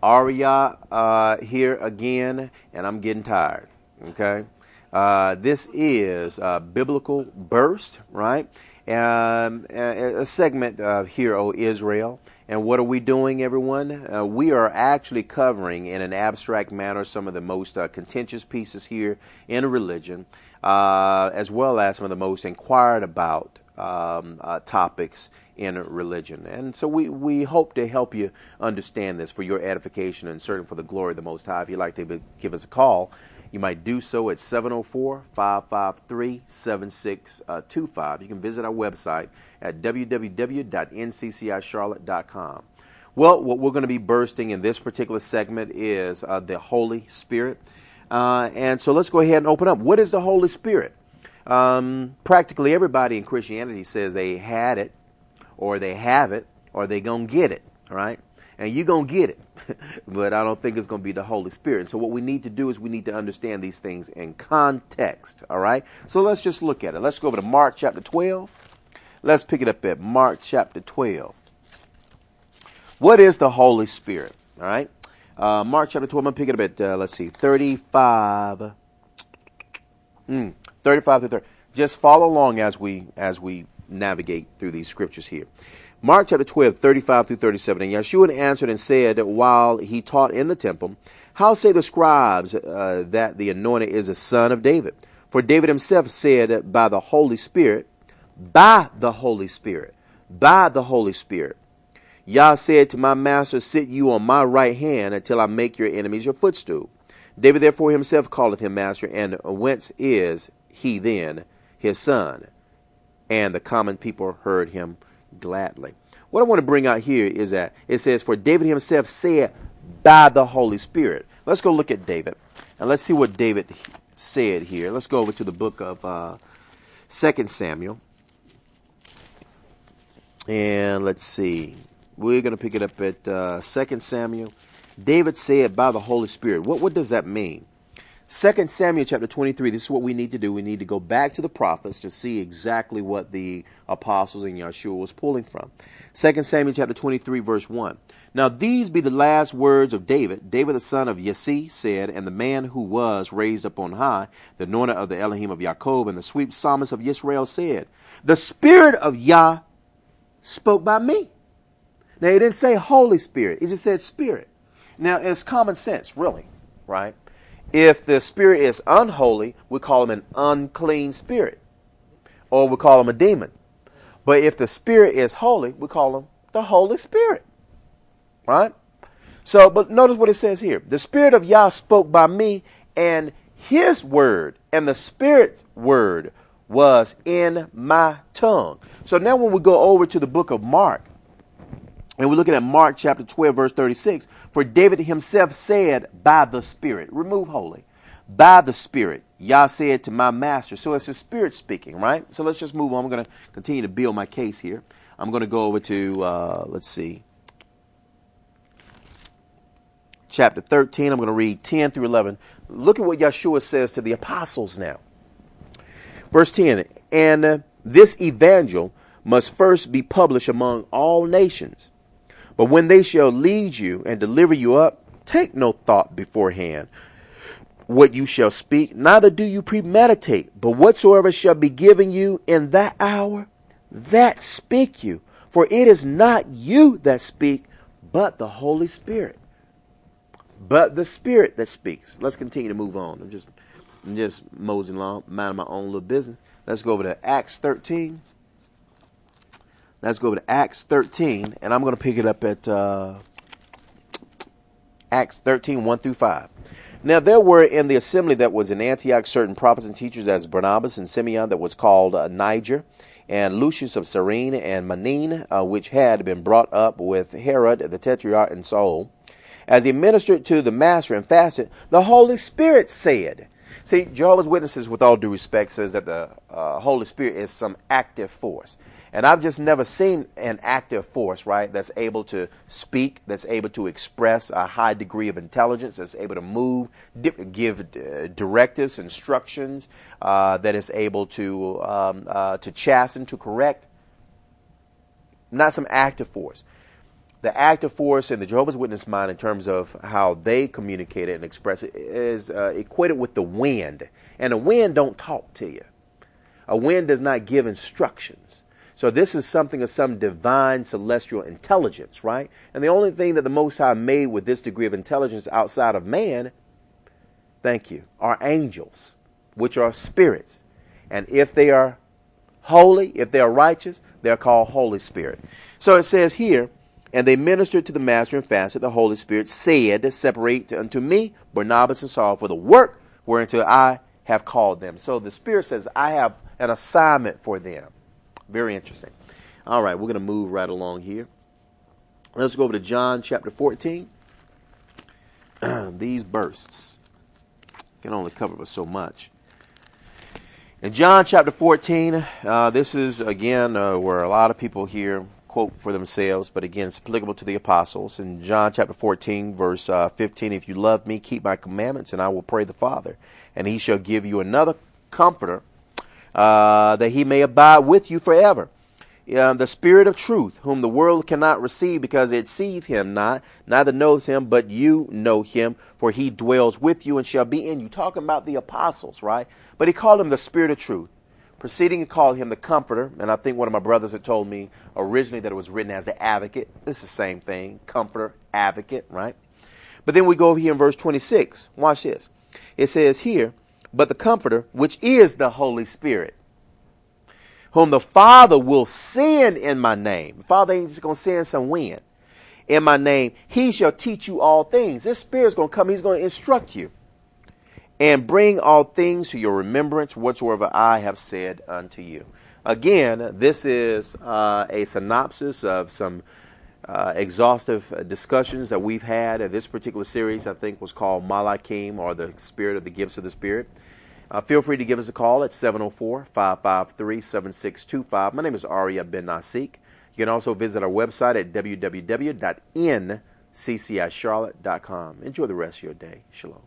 Aria here again, and I'm getting tired. Okay, this is Biblical Burst, right? A segment of Hear, O Israel. And what are we doing, everyone? We are actually covering in an abstract manner some of the most contentious pieces here in religion, as well as some of the most inquired about topics in religion. And so we hope to help you understand this for your edification and certainly for the glory of the Most High. If you'd like to give us a call, you might do so at 704-553-7625. You can visit our website at www.nccischarlotte.com. Well, what we're going to be bursting in this particular segment is the Holy Spirit. And so let's go ahead and open up. What is the Holy Spirit? Practically everybody in Christianity says they had it, or they have it, or they going to get it, all right? And you're going to get it, but I don't think it's going to be the Holy Spirit. So what we need to do is we need to understand these things in context, all right? So let's just look at it. Let's go over to Mark chapter 12. Let's pick it up at Mark chapter 12. What is the Holy Spirit, all right? Mark chapter 12, I'm going to pick it up at, 35 through 30. Just follow along as we navigate through these scriptures here. Mark chapter 12, 35 through 37. And Yeshua answered and said, while he taught in the temple, how say the scribes that the anointed is the son of David? For David himself said, by the Holy Spirit, Yah said to my master, sit you on my right hand until I make your enemies your footstool. David therefore himself calleth him master, and whence is he then his son? And the common people heard him gladly. What I want to bring out here is that it says, for David himself said by the Holy Spirit. Let's go look at David and let's see what David said here. Let's go over to the book of 2 Samuel. And let's see. We're going to pick it up at 2 Samuel. David said by the Holy Spirit. What does that mean? 2 Samuel chapter 23, this is what we need to do. We need to go back to the prophets to see exactly what the apostles and Yeshua was pulling from. 2 Samuel chapter 23, verse 1. Now these be the last words of David. David the son of Yesse said, and the man who was raised up on high, the anointed of the Elohim of Jacob, and the sweet psalmist of Israel said, the Spirit of Yah spoke by me. Now he didn't say Holy Spirit. He just said Spirit. Now it's common sense, really, right? If the spirit is unholy, we call him an unclean spirit, or we call him a demon. But if the spirit is holy, we call him the Holy Spirit, right? So, but notice what it says here. The Spirit of Yah spoke by me, and his word and the Spirit's word was in my tongue. So now when we go over to the book of Mark, and we're looking at Mark chapter 12, verse 36. For David himself said, by the Spirit. Remove holy. By the Spirit. Yah said to my master. So it's the Spirit speaking, right? So let's just move on. I'm going to continue to build my case here. I'm going to go over to, let's see. Chapter 13. I'm going to read 10 through 11. Look at what Yeshua says to the apostles now. Verse 10. And this evangel must first be published among all nations. But when they shall lead you and deliver you up, take no thought beforehand what you shall speak, neither do you premeditate. But whatsoever shall be given you in that hour, that speak you. For it is not you that speak, but the Holy Spirit. But the Spirit that speaks. Let's continue to move on. I'm just moseying along, minding my own little business. Let's go over to Acts 13. Let's go over to Acts 13, and I'm going to pick it up at Acts 13, 1 through 5. Now there were in the assembly that was in Antioch certain prophets and teachers as Barnabas and Simeon that was called Niger, and Lucius of Cyrene, and Manaen, which had been brought up with Herod the Tetrarch and Saul. As he ministered to the master and fasted, the Holy Spirit said. See, Jehovah's Witnesses, with all due respect, says that the Holy Spirit is some active force. And I've just never seen an active force, right, that's able to speak, that's able to express a high degree of intelligence, that's able to move, give directives, instructions, that is able to chasten, to correct. Not some active force. the active force in the Jehovah's Witness mind in terms of how they communicate it and express it is equated with the wind. And a wind don't talk to you. A wind does not give instructions. So this is something of some divine celestial intelligence, right? And the only thing that the Most High made with this degree of intelligence outside of man, thank you, are angels, which are spirits. And if they are holy, if they are righteous, they're called Holy Spirit. So it says here, and they ministered to the master and fasted. The Holy Spirit said, separate unto me Barnabas and Saul for the work whereunto I have called them. So the Spirit says, I have an assignment for them. Very interesting. All right, we're going to move right along here. Let's go over to John chapter 14. These bursts can only cover so much. In John chapter 14, this is, again, where a lot of people here quote for themselves, but again, it's applicable to the apostles. In John chapter 14, verse 15, if you love me, keep my commandments, and I will pray the Father, and he shall give you another comforter, that he may abide with you forever. The Spirit of truth, whom the world cannot receive because it seeth him not, neither knows him, but you know him, for he dwells with you and shall be in you. Talking about the apostles, right? But he called him the Spirit of truth. Proceeding to call him the Comforter, and I think one of my brothers had told me originally that it was written as the Advocate. This is the same thing, Comforter, Advocate, right? But then we go over here in verse 26. Watch this. It says here, but the Comforter, which is the Holy Spirit, whom the Father will send in my name. The Father ain't just going to send some wind. In my name, he shall teach you all things. This Spirit's going to come. He's going to instruct you. And bring all things to your remembrance whatsoever I have said unto you. Again, this is a synopsis of some exhaustive discussions that we've had. This particular series, I think, was called Malachim, or the Spirit of the Gifts of the Spirit. Feel free to give us a call at 704-553-7625. My name is Arya Ben Nasik. You can also visit our website at www.nccischarlotte.com. Enjoy the rest of your day. Shalom.